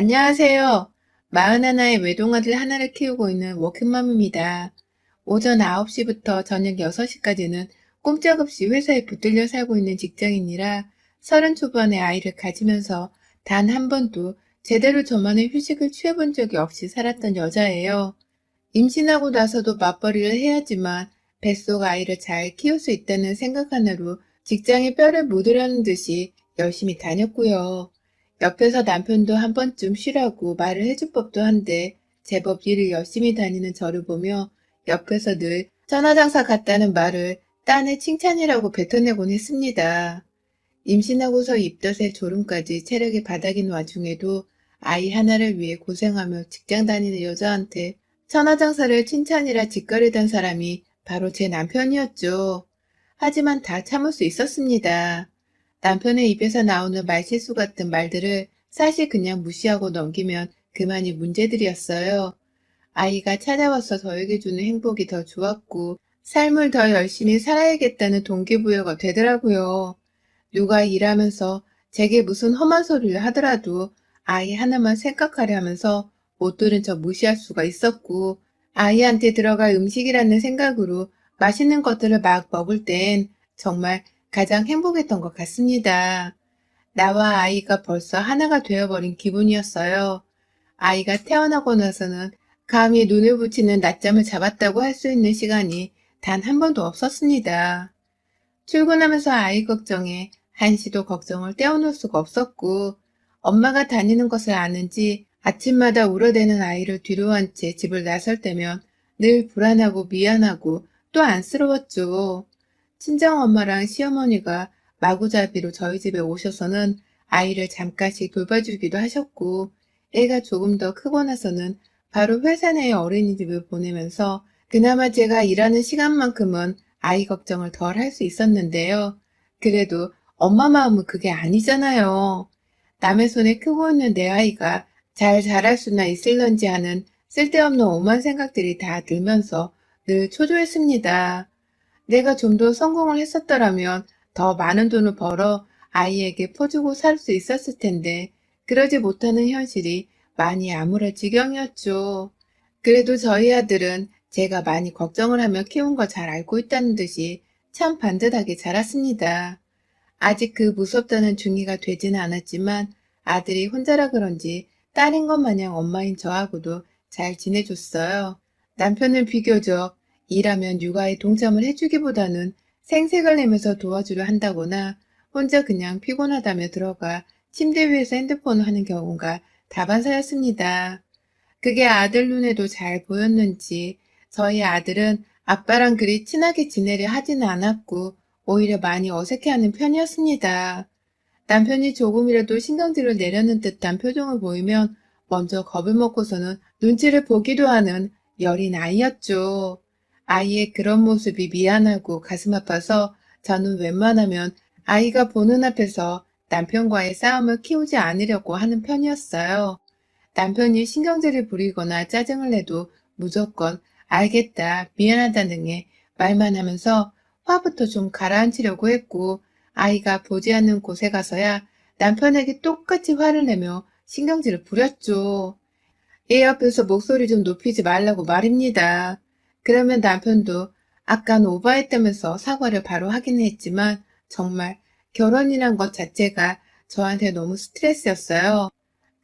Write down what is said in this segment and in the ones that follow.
안녕하세요. 41의 외동아들 하나를 키우고 있는 워킹맘입니다. 오전 9시부터 저녁 6시까지는 꼼짝없이 회사에 붙들려 살고 있는 직장인이라 30 초반의 아이를 가지면서 단 한 번도 제대로 저만의 휴식을 취해본 적이 없이 살았던 여자예요. 임신하고 나서도 맞벌이를 해야지만 뱃속 아이를 잘 키울 수 있다는 생각 하나로 직장에 뼈를 묻으려는 듯이 열심히 다녔고요. 옆에서 남편도 한 번쯤 쉬라고 말을 해줄 법도 한데 제법 일을 열심히 다니는 저를 보며 옆에서 늘 천하장사 같다는 말을 딴의 칭찬이라고 뱉어내곤 했습니다. 임신하고서 입덧에 졸음까지 체력이 바닥인 와중에도 아이 하나를 위해 고생하며 직장 다니는 여자한테 천하장사를 칭찬이라 짓거리던 사람이 바로 제 남편이었죠. 하지만 다 참을 수 있었습니다. 남편의 입에서 나오는 말실수 같은 말들을 사실 그냥 무시하고 넘기면 그만이 문제들이었어요. 아이가 찾아와서 저에게 주는 행복이 더 좋았고 삶을 더 열심히 살아야겠다는 동기부여가 되더라고요. 누가 일하면서 제게 무슨 험한 소리를 하더라도 아이 하나만 생각하려 하면서 못 들은 척 무시할 수가 있었고 아이한테 들어갈 음식이라는 생각으로 맛있는 것들을 막 먹을 땐 정말 가장 행복했던 것 같습니다. 나와 아이가 벌써 하나가 되어버린 기분이었어요. 아이가 태어나고 나서는 감히 눈을 붙이는 낮잠을 잡았다고 할 수 있는 시간이 단 한 번도 없었습니다. 출근하면서 아이 걱정에 한시도 걱정을 떼어놓을 수가 없었고 엄마가 다니는 것을 아는지 아침마다 울어대는 아이를 뒤로 한 채 집을 나설 때면 늘 불안하고 미안하고 또 안쓰러웠죠. 친정엄마랑 시어머니가 마구잡이로 저희 집에 오셔서는 아이를 잠깐씩 돌봐주기도 하셨고 애가 조금 더 크고 나서는 바로 회사 내의 어린이집을 보내면서 그나마 제가 일하는 시간만큼은 아이 걱정을 덜 할 수 있었는데요. 그래도 엄마 마음은 그게 아니잖아요. 남의 손에 크고 있는 내 아이가 잘 자랄 수나 있을런지 하는 쓸데없는 오만 생각들이 다 들면서 늘 초조했습니다. 내가 좀 더 성공을 했었더라면 더 많은 돈을 벌어 아이에게 퍼주고 살 수 있었을 텐데 그러지 못하는 현실이 많이 암울할 지경이었죠. 그래도 저희 아들은 제가 많이 걱정을 하며 키운 걸 잘 알고 있다는 듯이 참 반듯하게 자랐습니다. 아직 그 무섭다는 중이가 되지는 않았지만 아들이 혼자라 그런지 딸인 것 마냥 엄마인 저하고도 잘 지내줬어요. 남편은 비교적 일하면 육아에 동참을 해주기보다는 생색을 내면서 도와주려 한다거나 혼자 그냥 피곤하다며 들어가 침대 위에서 핸드폰을 하는 경우가 다반사였습니다. 그게 아들 눈에도 잘 보였는지 저희 아들은 아빠랑 그리 친하게 지내려 하지는 않았고 오히려 많이 어색해하는 편이었습니다. 남편이 조금이라도 신경질을 내려는 듯한 표정을 보이면 먼저 겁을 먹고서는 눈치를 보기도 하는 여린 아이였죠. 아이의 그런 모습이 미안하고 가슴 아파서 저는 웬만하면 아이가 보는 앞에서 남편과의 싸움을 키우지 않으려고 하는 편이었어요. 남편이 신경질을 부리거나 짜증을 내도 무조건 알겠다, 미안하다 등의 말만 하면서 화부터 좀 가라앉히려고 했고 아이가 보지 않는 곳에 가서야 남편에게 똑같이 화를 내며 신경질을 부렸죠. 얘 옆에서 목소리 좀 높이지 말라고 말입니다. 그러면 남편도 아깐 오버했다면서 사과를 바로 하긴 했지만 정말 결혼이란 것 자체가 저한테 너무 스트레스였어요.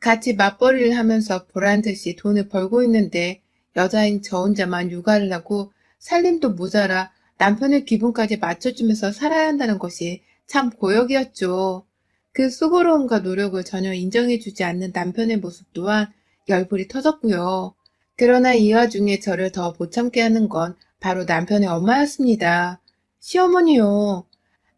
같이 맞벌이를 하면서 보란듯이 돈을 벌고 있는데 여자인 저 혼자만 육아를 하고 살림도 모자라 남편의 기분까지 맞춰주면서 살아야 한다는 것이 참 고역이었죠. 그 수고로움과 노력을 전혀 인정해주지 않는 남편의 모습 또한 열불이 터졌고요. 그러나 이 와중에 저를 더 못 참게 하는 건 바로 남편의 엄마였습니다. 시어머니요.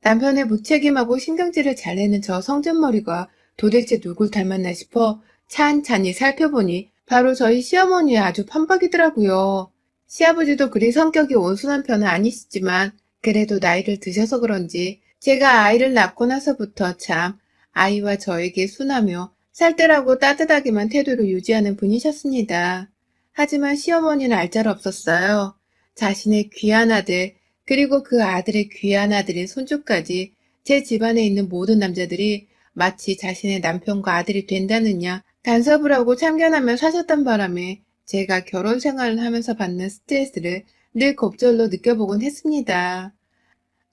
남편의 무책임하고 신경질을 잘 내는 저 성전머리가 도대체 누굴 닮았나 싶어 찬찬히 살펴보니 바로 저희 시어머니의 아주 판박이더라고요. 시아버지도 그리 성격이 온순한 편은 아니시지만 그래도 나이를 드셔서 그런지 제가 아이를 낳고 나서부터 참 아이와 저에게 순하며 살뜰하고 따뜻하게만 태도를 유지하는 분이셨습니다. 하지만 시어머니는 알짤 없었어요. 자신의 귀한 아들 그리고 그 아들의 귀한 아들인 손주까지 제 집안에 있는 모든 남자들이 마치 자신의 남편과 아들이 된다느냐 간섭을 하고 참견하며 사셨던 바람에 제가 결혼 생활을 하면서 받는 스트레스를 늘 곱절로 느껴보곤 했습니다.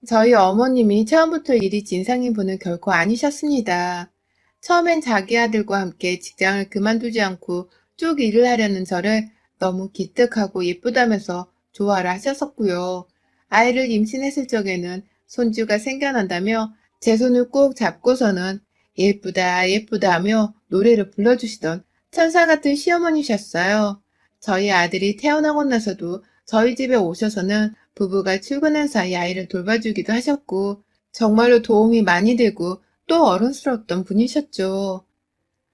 저희 어머님이 처음부터 일이 진상인 분은 결코 아니셨습니다. 처음엔 자기 아들과 함께 직장을 그만두지 않고 쭉 일을 하려는 저를 너무 기특하고 예쁘다면서 좋아를 하셨었고요. 아이를 임신했을 적에는 손주가 생겨난다며 제 손을 꼭 잡고서는 예쁘다 예쁘다 하며 노래를 불러주시던 천사 같은 시어머니셨어요. 저희 아들이 태어나고 나서도 저희 집에 오셔서는 부부가 출근한 사이 아이를 돌봐주기도 하셨고 정말로 도움이 많이 되고 또 어른스러웠던 분이셨죠.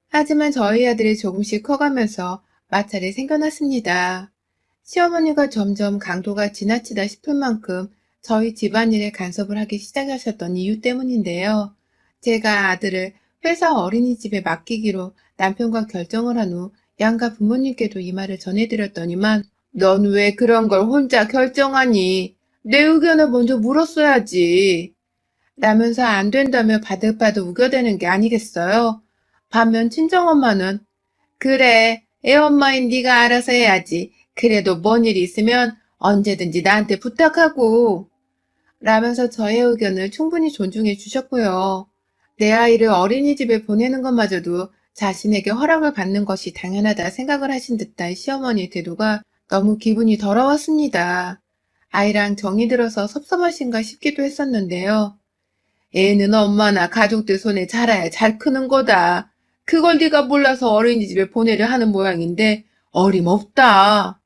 하지만 저희 아들이 조금씩 커가면서 마찰이 생겨났습니다. 시어머니가 점점 강도가 지나치다 싶을 만큼 저희 집안일에 간섭을 하기 시작하셨던 이유 때문인데요. 제가 아들을 회사 어린이집에 맡기기로 남편과 결정을 한 후 양가 부모님께도 이 말을 전해드렸더니만 넌 왜 그런 걸 혼자 결정하니? 내 의견을 먼저 물었어야지. 라면서 안 된다며 바득바득 우겨대는 게 아니겠어요? 반면 친정엄마는 그래, 애엄마인 네가 알아서 해야지. 그래도 뭔 일이 있으면 언제든지 나한테 부탁하고 라면서 저의 의견을 충분히 존중해 주셨고요. 내 아이를 어린이집에 보내는 것마저도 자신에게 허락을 받는 것이 당연하다 생각을 하신 듯한 시어머니의 태도가 너무 기분이 더러웠습니다. 아이랑 정이 들어서 섭섭하신가 싶기도 했었는데요. 애는 엄마나 가족들 손에 자라야 잘 크는 거다. 그걸 네가 몰라서 어린이집에 보내려 하는 모양인데 어림없다.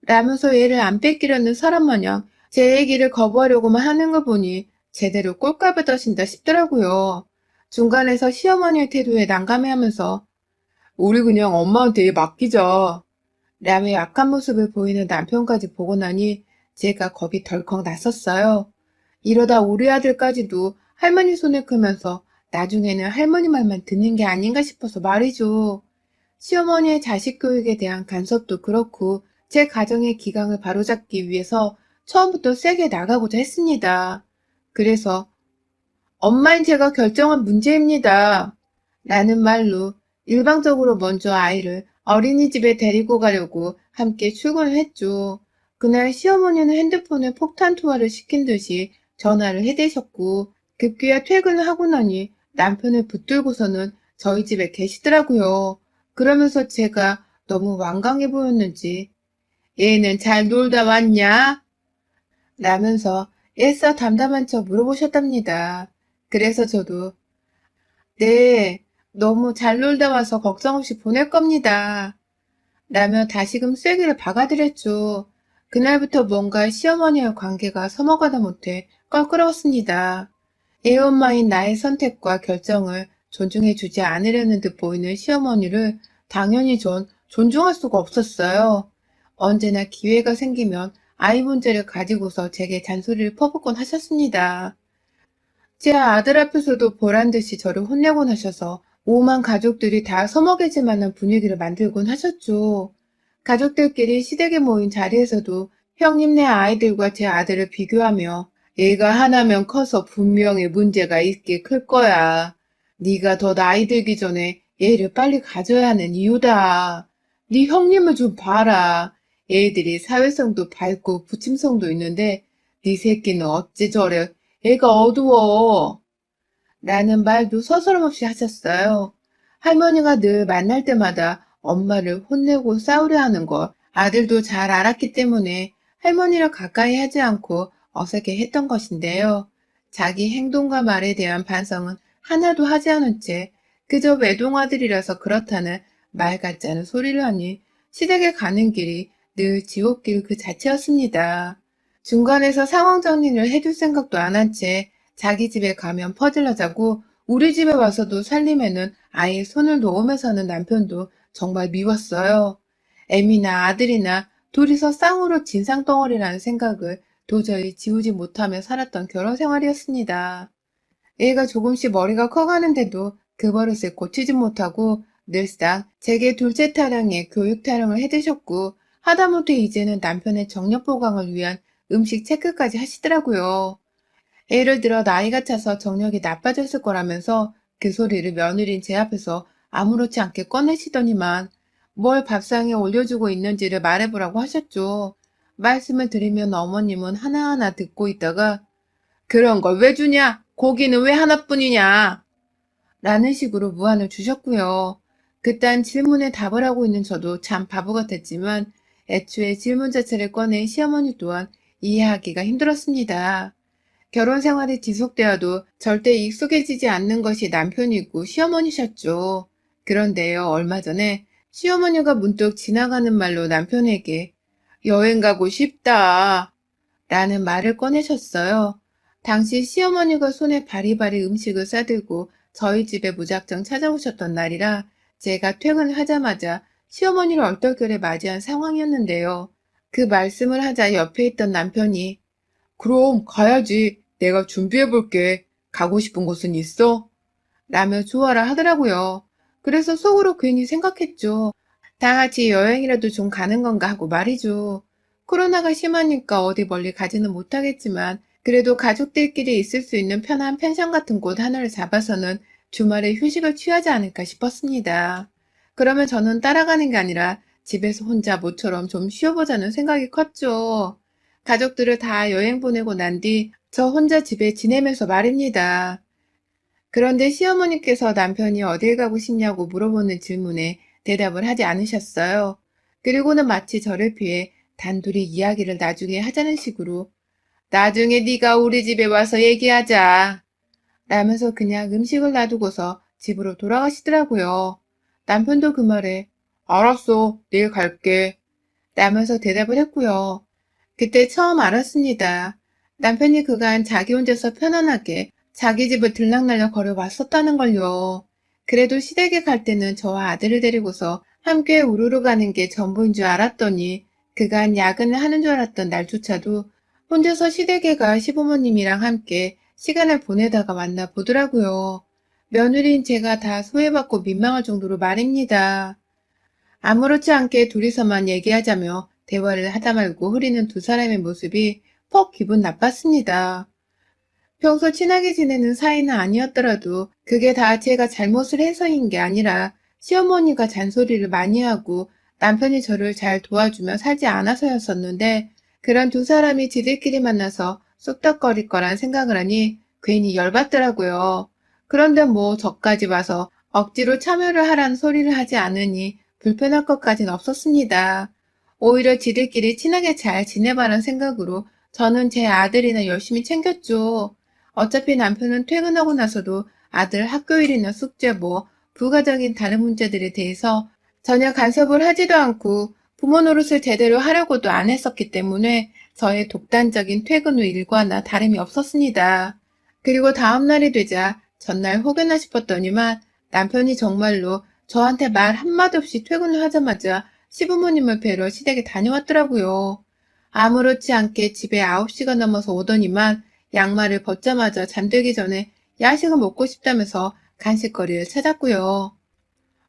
라면서 애를 안 뺏기려는 사람 마냥 제 얘기를 거부하려고만 하는 거 보니 제대로 꼴값을 더신다 싶더라고요. 중간에서 시어머니의 태도에 난감해하면서 우리 그냥 엄마한테 맡기자. 라며 약한 모습을 보이는 남편까지 보고 나니 제가 겁이 덜컥 났었어요. 이러다 우리 아들까지도 할머니 손을 크면서 나중에는 할머니 말만 듣는 게 아닌가 싶어서 말이죠. 시어머니의 자식 교육에 대한 간섭도 그렇고 제 가정의 기강을 바로잡기 위해서 처음부터 세게 나가고자 했습니다. 그래서 엄마인 제가 결정한 문제입니다. 라는 말로 일방적으로 먼저 아이를 어린이집에 데리고 가려고 함께 출근을 했죠. 그날 시어머니는 핸드폰에 폭탄 투하를 시킨 듯이 전화를 해대셨고 급기야 퇴근을 하고 나니 남편을 붙들고서는 저희 집에 계시더라고요. 그러면서 제가 너무 완강해 보였는지 얘는 잘 놀다 왔냐? 라면서 애써 담담한 척 물어보셨답니다. 그래서 저도 네, 너무 잘 놀다 와서 걱정 없이 보낼 겁니다. 라며 다시금 쐐기를 박아드렸죠. 그날부터 뭔가 시어머니와 관계가 서먹하다 못해 껄끄러웠습니다. 애엄마인 나의 선택과 결정을 존중해주지 않으려는 듯 보이는 시어머니를 당연히 전 존중할 수가 없었어요. 언제나 기회가 생기면 아이 문제를 가지고서 제게 잔소리를 퍼붓곤 하셨습니다. 제 아들 앞에서도 보란듯이 저를 혼내곤 하셔서 오만 가족들이 다 서먹해질 만한 분위기를 만들곤 하셨죠. 가족들끼리 시댁에 모인 자리에서도 형님네 아이들과 제 아들을 비교하며 얘가 하나면 커서 분명히 문제가 있게 클 거야. 네가 더 나이 들기 전에 얘를 빨리 가져야 하는 이유다. 네 형님을 좀 봐라. 애들이 사회성도 밝고 부침성도 있는데 네 새끼는 어째 저래. 애가 어두워. 라는 말도 서스럼없이 하셨어요. 할머니가 늘 만날 때마다 엄마를 혼내고 싸우려 하는 걸 아들도 잘 알았기 때문에 할머니를 가까이 하지 않고 어색해 했던 것인데요. 자기 행동과 말에 대한 반성은 하나도 하지 않은 채 그저 외동아들이라서 그렇다는 말 같지 않은 소리를 하니 시댁에 가는 길이 늘 지옥길 그 자체였습니다. 중간에서 상황 정리를 해줄 생각도 안 한 채 자기 집에 가면 퍼질러 자고 우리 집에 와서도 살림에는 아예 손을 놓으며 사는 남편도 정말 미웠어요. 애미나 아들이나 둘이서 쌍으로 진상덩어리라는 생각을 도저히 지우지 못하며 살았던 결혼 생활이었습니다. 애가 조금씩 머리가 커가는데도 그 버릇을 고치지 못하고 늘상 제게 둘째 타령에 교육 타령을 해드셨고 하다못해 이제는 남편의 정력 보강을 위한 음식 체크까지 하시더라고요. 예를 들어 나이가 차서 정력이 나빠졌을 거라면서 그 소리를 며느리인 제 앞에서 아무렇지 않게 꺼내시더니만 뭘 밥상에 올려주고 있는지를 말해보라고 하셨죠. 말씀을 드리면 어머님은 하나하나 듣고 있다가 그런 걸 왜 주냐? 고기는 왜 하나뿐이냐? 라는 식으로 무안을 주셨고요. 그딴 질문에 답을 하고 있는 저도 참 바보 같았지만 애초에 질문 자체를 꺼낸 시어머니 또한 이해하기가 힘들었습니다. 결혼 생활이 지속되어도 절대 익숙해지지 않는 것이 남편이고 시어머니셨죠. 그런데요, 얼마 전에 시어머니가 문득 지나가는 말로 남편에게 여행 가고 싶다 라는 말을 꺼내셨어요. 당시 시어머니가 손에 바리바리 음식을 싸들고 저희 집에 무작정 찾아오셨던 날이라 제가 퇴근을 하자마자 시어머니를 얼떨결에 맞이한 상황이었는데요. 그 말씀을 하자 옆에 있던 남편이 그럼 가야지. 내가 준비해볼게. 가고 싶은 곳은 있어? 라며 좋아라 하더라고요. 그래서 속으로 괜히 생각했죠. 다 같이 여행이라도 좀 가는 건가 하고 말이죠. 코로나가 심하니까 어디 멀리 가지는 못하겠지만 그래도 가족들끼리 있을 수 있는 편한 펜션 같은 곳 하나를 잡아서는 주말에 휴식을 취하지 않을까 싶었습니다. 그러면 저는 따라가는 게 아니라 집에서 혼자 모처럼 좀 쉬어보자는 생각이 컸죠. 가족들을 다 여행 보내고 난 뒤 저 혼자 집에 지내면서 말입니다. 그런데 시어머니께서 남편이 어딜 가고 싶냐고 물어보는 질문에 대답을 하지 않으셨어요. 그리고는 마치 저를 피해 단둘이 이야기를 나중에 하자는 식으로 나중에 네가 우리 집에 와서 얘기하자 라면서 그냥 음식을 놔두고서 집으로 돌아가시더라고요. 남편도 그 말에 알았어, 내일 갈게 라면서 대답을 했고요. 그때 처음 알았습니다. 남편이 그간 자기 혼자서 편안하게 자기 집을 들락날락 걸어왔었다는 걸요. 그래도 시댁에 갈 때는 저와 아들을 데리고서 함께 우르르 가는 게 전부인 줄 알았더니 그간 야근을 하는 줄 알았던 날조차도 혼자서 시댁에 가 시부모님이랑 함께 시간을 보내다가 만나 보더라고요. 며느리인 제가 다 소외받고 민망할 정도로 말입니다. 아무렇지 않게 둘이서만 얘기하자며 대화를 하다 말고 흐리는 두 사람의 모습이 퍽 기분 나빴습니다. 평소 친하게 지내는 사이는 아니었더라도 그게 다 제가 잘못을 해서인 게 아니라 시어머니가 잔소리를 많이 하고 남편이 저를 잘 도와주며 살지 않아서였었는데 그런 두 사람이 지들끼리 만나서 쑥덕거릴 거란 생각을 하니 괜히 열받더라고요. 그런데 뭐 저까지 와서 억지로 참여를 하라는 소리를 하지 않으니 불편할 것까진 없었습니다. 오히려 지들끼리 친하게 잘 지내봐란 생각으로 저는 제 아들이나 열심히 챙겼죠. 어차피 남편은 퇴근하고 나서도 아들 학교 일이나 숙제 뭐 부가적인 다른 문제들에 대해서 전혀 간섭을 하지도 않고 부모 노릇을 제대로 하려고도 안 했었기 때문에 저의 독단적인 퇴근 후 일과나 다름이 없었습니다. 그리고 다음 날이 되자 전날 혹여나 싶었더니만 남편이 정말로 저한테 말 한마디 없이 퇴근을 하자마자 시부모님을 뵈러 시댁에 다녀왔더라고요. 아무렇지 않게 집에 9시가 넘어서 오더니만 양말을 벗자마자 잠들기 전에 야식을 먹고 싶다면서 간식거리를 찾았고요.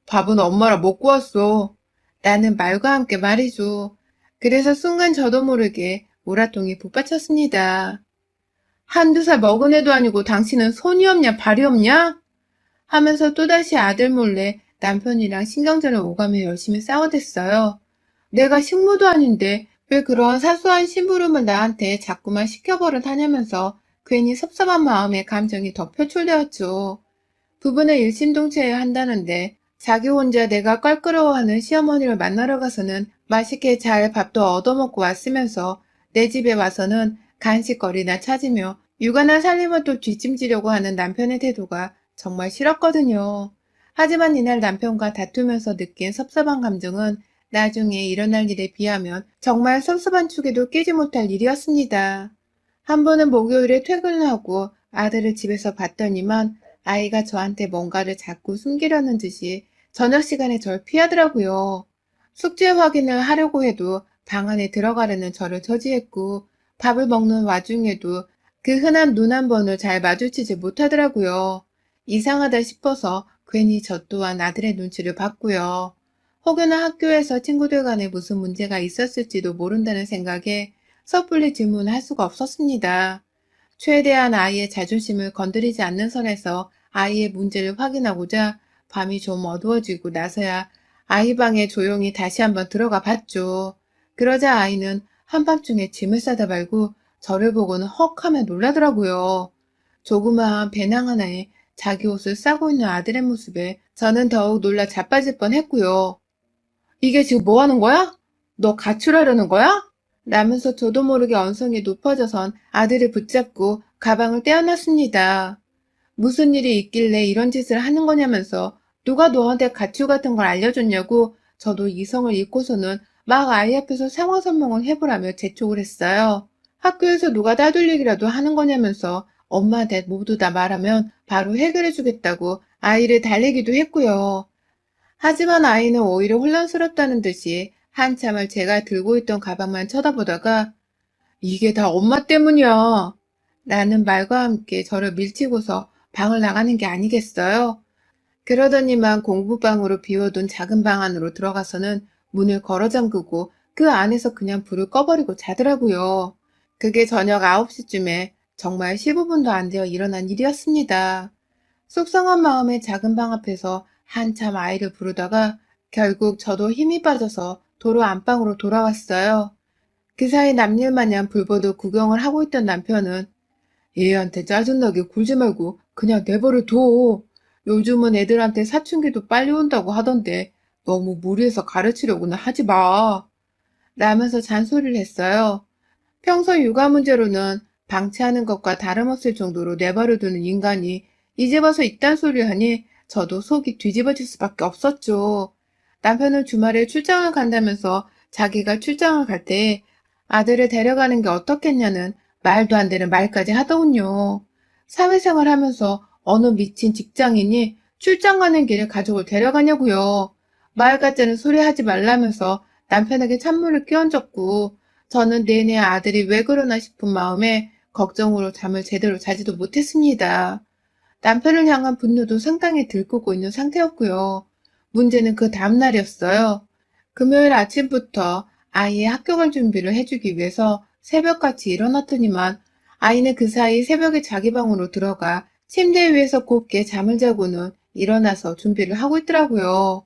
밥은 엄마랑 먹고 왔어. 라는 말과 함께 말이죠. 그래서 순간 저도 모르게 우라통이 북받쳤습니다. 한두 살 먹은 애도 아니고 당신은 손이 없냐 발이 없냐? 하면서 또다시 아들 몰래 남편이랑 신경전을 오가며 열심히 싸워댔어요. 내가 식모도 아닌데 왜 그런 사소한 심부름을 나한테 자꾸만 시켜버릇 하냐면서 괜히 섭섭한 마음에 감정이 더 표출되었죠. 부부는 일심동체해야 한다는데 자기 혼자 내가 껄끄러워하는 시어머니를 만나러 가서는 맛있게 잘 밥도 얻어먹고 왔으면서 내 집에 와서는 간식거리나 찾으며 육아나 살림을 또 뒷짐지려고 하는 남편의 태도가 정말 싫었거든요. 하지만 이날 남편과 다투면서 느낀 섭섭한 감정은 나중에 일어날 일에 비하면 정말 섭섭한 축에도 끼지 못할 일이었습니다. 한 번은 목요일에 퇴근을 하고 아들을 집에서 봤더니만 아이가 저한테 뭔가를 자꾸 숨기려는 듯이 저녁 시간에 절 피하더라고요. 숙제 확인을 하려고 해도 방 안에 들어가려는 저를 저지했고 밥을 먹는 와중에도 그 흔한 눈 한 번을 잘 마주치지 못하더라고요. 이상하다 싶어서 괜히 저 또한 아들의 눈치를 봤고요. 혹여나 학교에서 친구들 간에 무슨 문제가 있었을지도 모른다는 생각에 섣불리 질문을 할 수가 없었습니다. 최대한 아이의 자존심을 건드리지 않는 선에서 아이의 문제를 확인하고자 밤이 좀 어두워지고 나서야 아이 방에 조용히 다시 한번 들어가 봤죠. 그러자 아이는 한밤중에 짐을 싸다 말고 저를 보고는 헉 하며 놀라더라고요. 조그마한 배낭 하나에 자기 옷을 싸고 있는 아들의 모습에 저는 더욱 놀라 자빠질 뻔했고요. 이게 지금 뭐 하는 거야? 너 가출하려는 거야? 라면서 저도 모르게 언성이 높아져선 아들을 붙잡고 가방을 떼어놨습니다. 무슨 일이 있길래 이런 짓을 하는 거냐면서 누가 너한테 가출 같은 걸 알려줬냐고 저도 이성을 잃고서는 막 아이 앞에서 상황 설명을 해보라며 재촉을 했어요. 학교에서 누가 따돌리기라도 하는 거냐면서 엄마한테 모두 다 말하면 바로 해결해주겠다고 아이를 달래기도 했고요. 하지만 아이는 오히려 혼란스럽다는 듯이 한참을 제가 들고 있던 가방만 쳐다보다가 이게 다 엄마 때문이야 라는 말과 함께 저를 밀치고서 방을 나가는 게 아니겠어요? 그러더니만 공부방으로 비워둔 작은 방 안으로 들어가서는 문을 걸어 잠그고 그 안에서 그냥 불을 꺼버리고 자더라고요. 그게 저녁 9시쯤에 정말 15분도 안 되어 일어난 일이었습니다. 속상한 마음에 작은 방 앞에서 한참 아이를 부르다가 결국 저도 힘이 빠져서 도로 안방으로 돌아왔어요. 그 사이 남일 마냥 불보듯 구경을 하고 있던 남편은 얘한테 짜증나게 굴지 말고 그냥 내버려 둬. 요즘은 애들한테 사춘기도 빨리 온다고 하던데 너무 무리해서 가르치려고는 하지 마. 라면서 잔소리를 했어요. 평소 육아 문제로는 방치하는 것과 다름없을 정도로 내버려두는 인간이 이제 와서 이딴 소리를 하니 저도 속이 뒤집어질 수밖에 없었죠. 남편은 주말에 출장을 간다면서 자기가 출장을 갈 때 아들을 데려가는 게 어떻겠냐는 말도 안 되는 말까지 하더군요. 사회생활 하면서 어느 미친 직장인이 출장 가는 길에 가족을 데려가냐고요. 말 같지는 소리 하지 말라면서 남편에게 찬물을 끼얹었고 저는 내내 아들이 왜 그러나 싶은 마음에 걱정으로 잠을 제대로 자지도 못했습니다. 남편을 향한 분노도 상당히 들끓고 있는 상태였고요. 문제는 그 다음날이었어요. 금요일 아침부터 아이의 학교 갈 준비를 해주기 위해서 새벽같이 일어났더니만 아이는 그 사이 새벽에 자기 방으로 들어가 침대 위에서 곱게 잠을 자고는 일어나서 준비를 하고 있더라고요.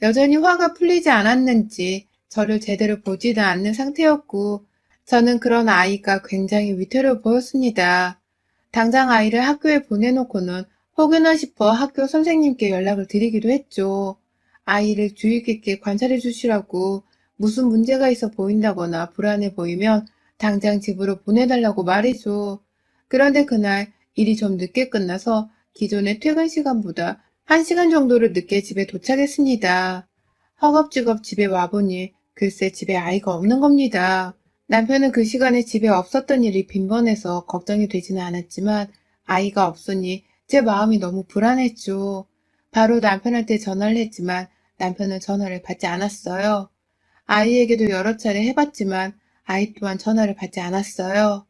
여전히 화가 풀리지 않았는지 저를 제대로 보지도 않는 상태였고 저는 그런 아이가 굉장히 위태로워 보였습니다. 당장 아이를 학교에 보내놓고는 혹여나 싶어 학교 선생님께 연락을 드리기도 했죠. 아이를 주의 깊게 관찰해 주시라고 무슨 문제가 있어 보인다거나 불안해 보이면 당장 집으로 보내달라고 말이죠. 그런데 그날 일이 좀 늦게 끝나서 기존의 퇴근 시간보다 1시간 정도를 늦게 집에 도착했습니다. 허겁지겁 집에 와보니 글쎄 집에 아이가 없는 겁니다. 남편은 그 시간에 집에 없었던 일이 빈번해서 걱정이 되지는 않았지만 아이가 없으니 제 마음이 너무 불안했죠. 바로 남편한테 전화를 했지만 남편은 전화를 받지 않았어요. 아이에게도 여러 차례 해봤지만 아이 또한 전화를 받지 않았어요.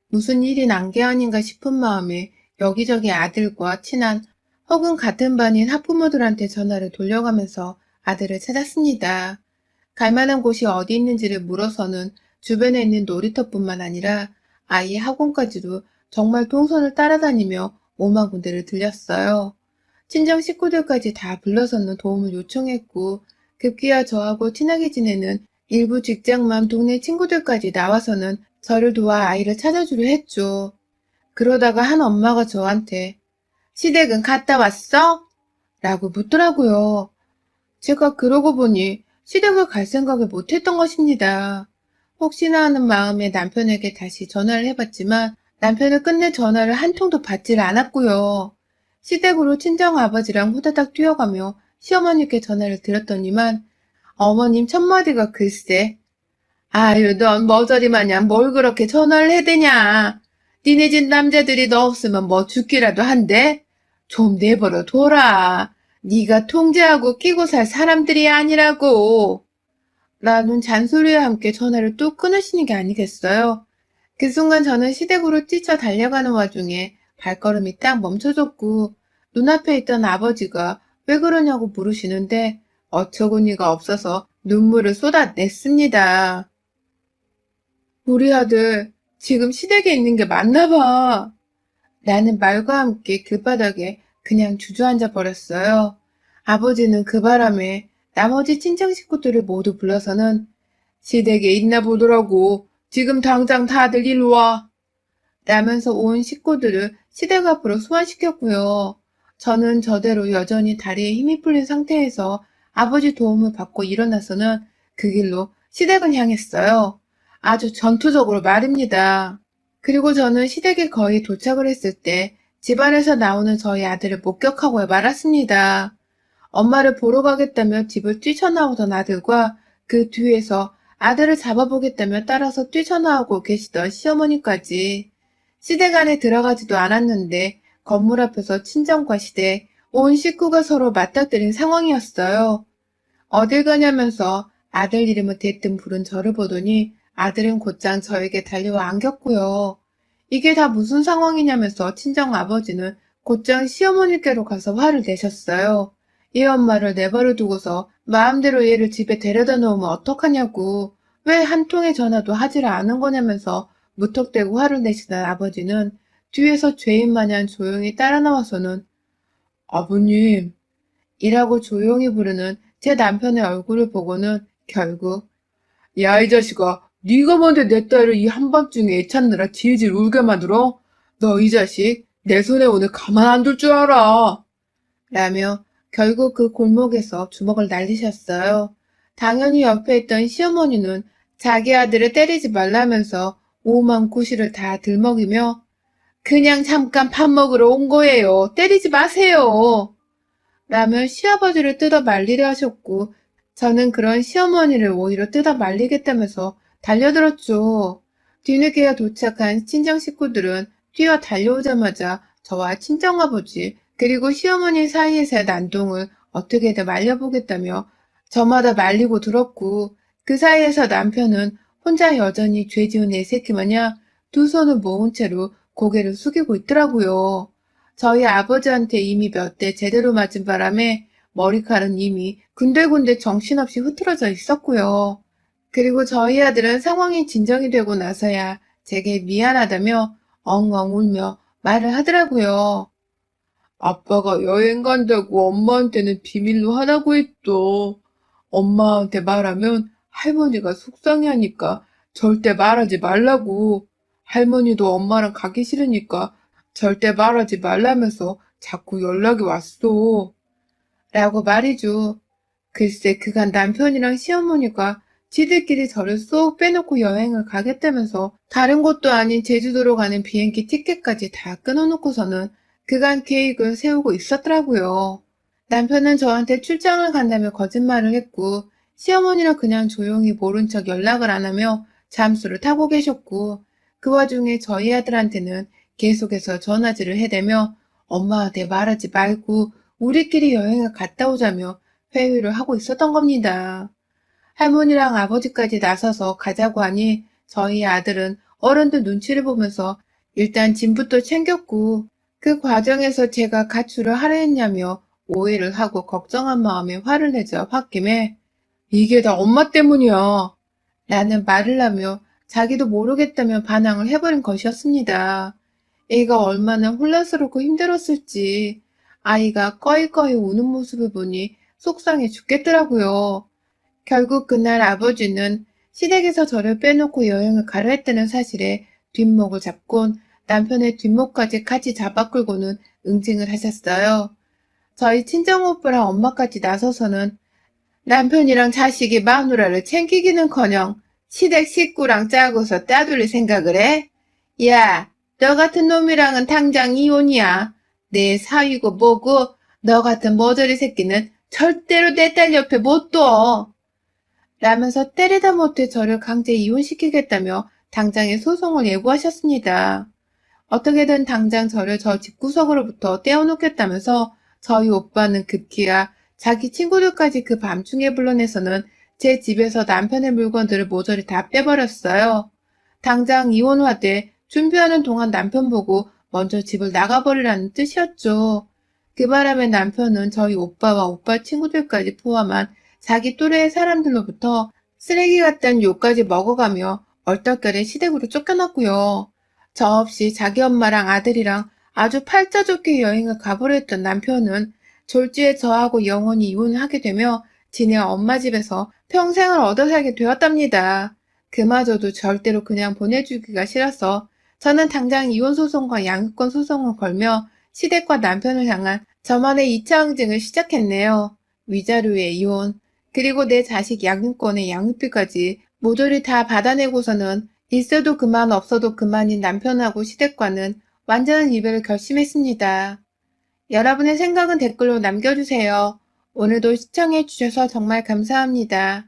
무슨 일이 난 게 아닌가 싶은 마음에 여기저기 아들과 친한 혹은 같은 반인 학부모들한테 전화를 돌려가면서 아들을 찾았습니다. 갈 만한 곳이 어디 있는지를 물어서는 주변에 있는 놀이터뿐만 아니라 아이 학원까지도 정말 동선을 따라다니며 오만 군데를 들렸어요. 친정 식구들까지 다 불러서는 도움을 요청했고 급기야 저하고 친하게 지내는 일부 직장맘 동네 친구들까지 나와서는 저를 도와 아이를 찾아주려 했죠. 그러다가 한 엄마가 저한테 시댁은 갔다 왔어? 라고 묻더라고요. 제가 그러고 보니 시댁을 갈 생각을 못했던 것입니다. 혹시나 하는 마음에 남편에게 다시 전화를 해봤지만 남편은 끝내 전화를 한 통도 받지를 않았고요. 시댁으로 친정아버지랑 후다닥 뛰어가며 시어머니께 전화를 드렸더니만 어머님 첫마디가 글쎄 아유 넌 머저리 마냥 뭘 그렇게 전화를 해대냐. 니네 집 남자들이 너 없으면 뭐 죽기라도 한대. 좀 내버려 둬라. 네가 통제하고 끼고 살 사람들이 아니라고. 라는 잔소리와 함께 전화를 뚝 끊으시는 게 아니겠어요. 그 순간 저는 시댁으로 뛰쳐 달려가는 와중에 발걸음이 딱 멈춰졌고 눈앞에 있던 아버지가 왜 그러냐고 물으시는데 어처구니가 없어서 눈물을 쏟아냈습니다. 우리 아들 지금 시댁에 있는 게 맞나 봐. 라는 말과 함께 길바닥에 그냥 주저앉아 버렸어요. 아버지는 그 바람에 나머지 친정 식구들을 모두 불러서는 시댁에 있나 보더라고. 지금 당장 다들 일로 와. 라면서 온 식구들을 시댁 앞으로 소환시켰고요. 저는 저대로 여전히 다리에 힘이 풀린 상태에서 아버지 도움을 받고 일어나서는 그 길로 시댁을 향했어요. 아주 전투적으로 말입니다. 그리고 저는 시댁에 거의 도착을 했을 때 집안에서 나오는 저희 아들을 목격하고 말았습니다. 엄마를 보러 가겠다며 집을 뛰쳐나오던 아들과 그 뒤에서 아들을 잡아보겠다며 따라서 뛰쳐나오고 계시던 시어머니까지 시댁 안에 들어가지도 않았는데 건물 앞에서 친정과 시댁, 온 식구가 서로 맞닥뜨린 상황이었어요. 어딜 가냐면서 아들 이름을 대뜸 부른 저를 보더니 아들은 곧장 저에게 달려와 안겼고요. 이게 다 무슨 상황이냐면서 친정 아버지는 곧장 시어머니께로 가서 화를 내셨어요. 이 엄마를 내버려 두고서 마음대로 얘를 집에 데려다 놓으면 어떡하냐고, 왜 한 통의 전화도 하지를 않은 거냐면서 무턱대고 화를 내시던 아버지는 뒤에서 죄인 마냥 조용히 따라 나와서는 아버님 이라고 조용히 부르는 제 남편의 얼굴을 보고는 결국 야 이 자식아 네가 뭔데 내 딸을 이 한밤중에 애 찾느라 질질 울게 만들어? 너 이 자식 내 손에 오늘 가만 안 둘 줄 알아. 라며 결국 그 골목에서 주먹을 날리셨어요. 당연히 옆에 있던 시어머니는 자기 아들을 때리지 말라면서 오만 구실을 다 들먹이며 그냥 잠깐 밥 먹으러 온 거예요. 때리지 마세요. 라며 시아버지를 뜯어 말리려 하셨고 저는 그런 시어머니를 오히려 뜯어 말리겠다면서 달려들었죠. 뒤늦게야 도착한 친정 식구들은 뛰어 달려오자마자 저와 친정아버지 그리고 시어머니 사이에서의 난동을 어떻게든 말려보겠다며 저마다 말리고 들었고 그 사이에서 남편은 혼자 여전히 죄 지은 애새끼 마냥 두 손을 모은 채로 고개를 숙이고 있더라고요. 저희 아버지한테 이미 몇 대 제대로 맞은 바람에 머리칼은 이미 군데군데 정신없이 흐트러져 있었고요. 그리고 저희 아들은 상황이 진정이 되고 나서야 제게 미안하다며 엉엉 울며 말을 하더라고요. 아빠가 여행 간다고 엄마한테는 비밀로 하라고 했어. 엄마한테 말하면 할머니가 속상해하니까 절대 말하지 말라고. 할머니도 엄마랑 가기 싫으니까 절대 말하지 말라면서 자꾸 연락이 왔어. 라고 말이죠. 글쎄 그간 남편이랑 시어머니가 지들끼리 저를 쏙 빼놓고 여행을 가겠다면서 다른 곳도 아닌 제주도로 가는 비행기 티켓까지 다 끊어놓고서는 그간 계획을 세우고 있었더라고요. 남편은 저한테 출장을 간다며 거짓말을 했고 시어머니는 그냥 조용히 모른 척 연락을 안 하며 잠수를 타고 계셨고 그 와중에 저희 아들한테는 계속해서 전화질을 해대며 엄마한테 말하지 말고 우리끼리 여행을 갔다 오자며 회유를 하고 있었던 겁니다. 할머니랑 아버지까지 나서서 가자고 하니 저희 아들은 어른들 눈치를 보면서 일단 짐부터 챙겼고 그 과정에서 제가 가출을 하려 했냐며 오해를 하고 걱정한 마음에 화를 내자 홧김에 이게 다 엄마 때문이야 라는 말을 하며 자기도 모르겠다며 반항을 해버린 것이었습니다. 애가 얼마나 혼란스럽고 힘들었을지 아이가 꺼이꺼이 우는 모습을 보니 속상해 죽겠더라고요. 결국 그날 아버지는 시댁에서 저를 빼놓고 여행을 가려 했다는 사실에 뒷목을 잡곤 남편의 뒷목까지 같이 잡아 끌고는 응징을 하셨어요. 저희 친정오빠랑 엄마까지 나서서는 남편이랑 자식이 마누라를 챙기기는커녕 시댁 식구랑 짜고서 따돌릴 생각을 해? 야, 너 같은 놈이랑은 당장 이혼이야. 내 사위고 뭐고 너 같은 머저리 새끼는 절대로 내 딸 옆에 못 둬. 라면서 때리다 못해 저를 강제 이혼시키겠다며 당장의 소송을 예고하셨습니다. 어떻게든 당장 저를 저 집구석으로부터 떼어놓겠다면서 저희 오빠는 급기야 자기 친구들까지 그 밤중에 불러내서는 제 집에서 남편의 물건들을 모조리 다 빼버렸어요. 당장 이혼을 하되 준비하는 동안 남편 보고 먼저 집을 나가버리라는 뜻이었죠. 그 바람에 남편은 저희 오빠와 오빠 친구들까지 포함한 자기 또래의 사람들로부터 쓰레기 같다는 욕까지 먹어가며 얼떨결에 시댁으로 쫓겨났고요. 저 없이 자기 엄마랑 아들이랑 아주 팔자 좋게 여행을 가보려 했던 남편은 졸지에 저하고 영원히 이혼을 하게 되며 지네 엄마 집에서 평생을 얻어 살게 되었답니다. 그마저도 절대로 그냥 보내주기가 싫어서 저는 당장 이혼소송과 양육권 소송을 걸며 시댁과 남편을 향한 저만의 2차 항쟁을 시작했네요. 위자료의 이혼, 그리고 내 자식 양육권의 양육비까지 모조리 다 받아내고서는 있어도 그만 없어도 그만인 남편하고 시댁과는 완전한 이별을 결심했습니다. 여러분의 생각은 댓글로 남겨주세요. 오늘도 시청해주셔서 정말 감사합니다.